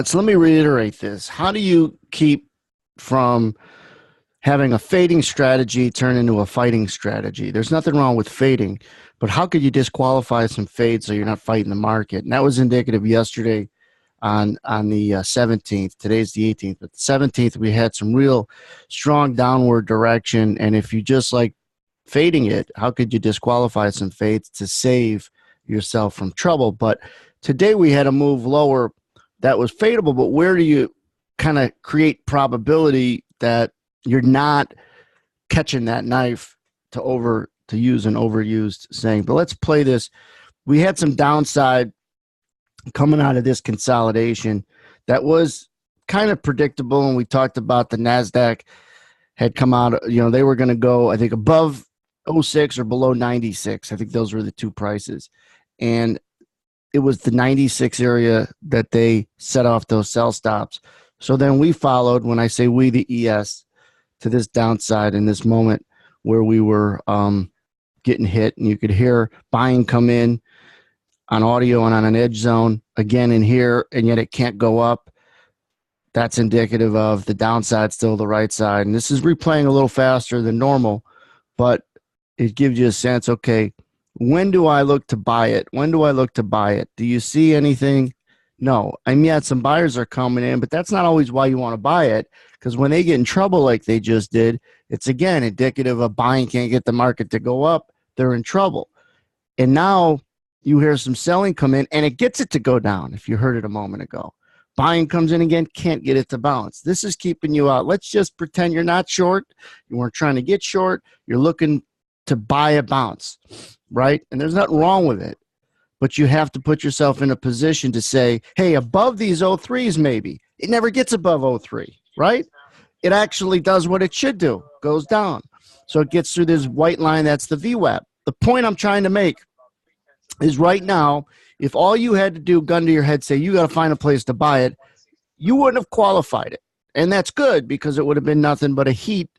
So let me reiterate this. How do you keep from having a fading strategy turn into a fighting strategy? There's nothing wrong with fading, but how could you disqualify some fades so you're not fighting the market? And that was indicative yesterday on the 17th. Today's the 18th, but the 17th we had some real strong downward direction. And if you just like fading it, how could you disqualify some fades to save yourself from trouble? But today we had a move lower that was fadeable, but where do you kind of create probability that you're not catching that knife, to use an overused saying? But let's play this. We had some downside coming out of this consolidation that was kind of predictable, and we talked about the NASDAQ had come out, they were going to go, I think, above 06 or below 96. I think those were the two prices. And it was the 96 area that they set off those sell stops. So then we followed, when I say we, the ES, to this downside in this moment where we were getting hit, and you could hear buying come in on audio and on an edge zone again in here, and yet it can't go up. That's indicative of the downside still the right side. And this is replaying a little faster than normal, but it gives you a sense, okay, when do I look to buy it? When do I look to buy it? Do you see anything? No. I mean, yeah, some buyers are coming in, but that's not always why you want to buy it, because when they get in trouble like they just did, it's, again, indicative of buying can't get the market to go up. They're in trouble. And now you hear some selling come in, and it gets it to go down, if you heard it a moment ago. Buying comes in again, can't get it to bounce. This is keeping you out. Let's just pretend you're not short. You weren't trying to get short. You're looking to buy a bounce, right? And there's nothing wrong with it. But you have to put yourself in a position to say, hey, above these 03s maybe. It never gets above 03, right? It actually does what it should do, goes down. So it gets through this white line, that's the VWAP. The point I'm trying to make is right now, if all you had to do, gun to your head, say you got to find a place to buy it, you wouldn't have qualified it. And that's good, because it would have been nothing but a heat-laden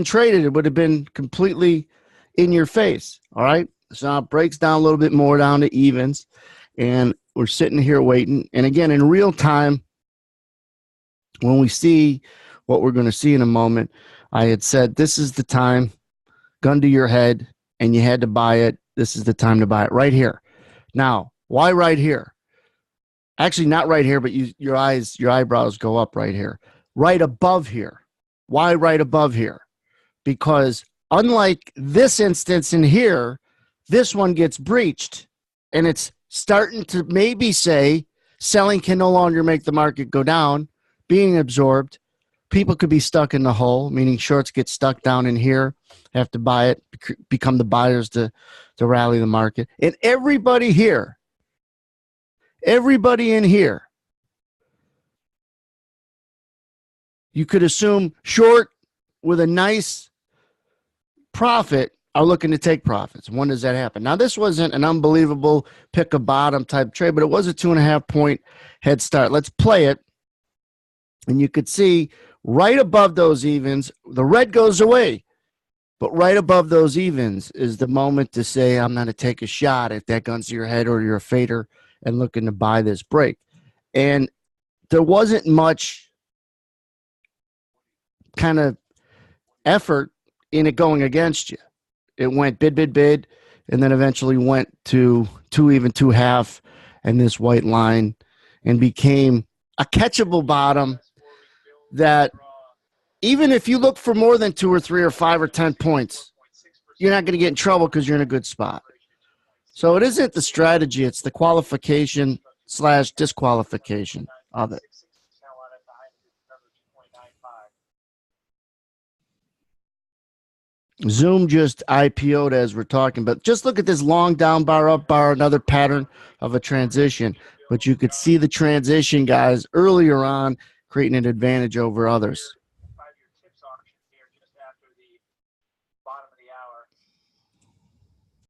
trade. It would have been completely in your face, all right? So now it breaks down a little bit more down to evens, and we're sitting here waiting. And again, in real time, when we see what we're going to see in a moment, I had said this is the time, gun to your head, and you had to buy it. This is the time to buy it right here. Now, why right here? Actually, not right here, but your eyebrows go up right here. Right above here. Why right above here? Because unlike this instance in here, this one gets breached, and it's starting to maybe say selling can no longer make the market go down, being absorbed. People could be stuck in the hole, meaning shorts get stuck down in here, have to buy it, become the buyers to rally the market. And everybody here, everybody in here, you could assume short with a nice profit are looking to take profits. When does that happen? Now, this wasn't an unbelievable pick a bottom type trade, but it was a 2.5 point head start. Let's play it. And you could see right above those evens, the red goes away. But right above those evens is the moment to say, I'm going to take a shot if that gun's to your head or you're a fader and looking to buy this break. And there wasn't much kind of effort in it going against you. It went bid, bid, bid, and then eventually went to 2 even, 2 half, and this white line, and became a catchable bottom that even if you look for more than 2 or 3 or 5 or 10 points, you're not going to get in trouble because you're in a good spot. So it isn't the strategy, it's the qualification / disqualification of it. Zoom just IPO'd as we're talking, but just look at this long down bar, up bar, another pattern of a transition. But you could see the transition, guys, earlier on creating an advantage over others.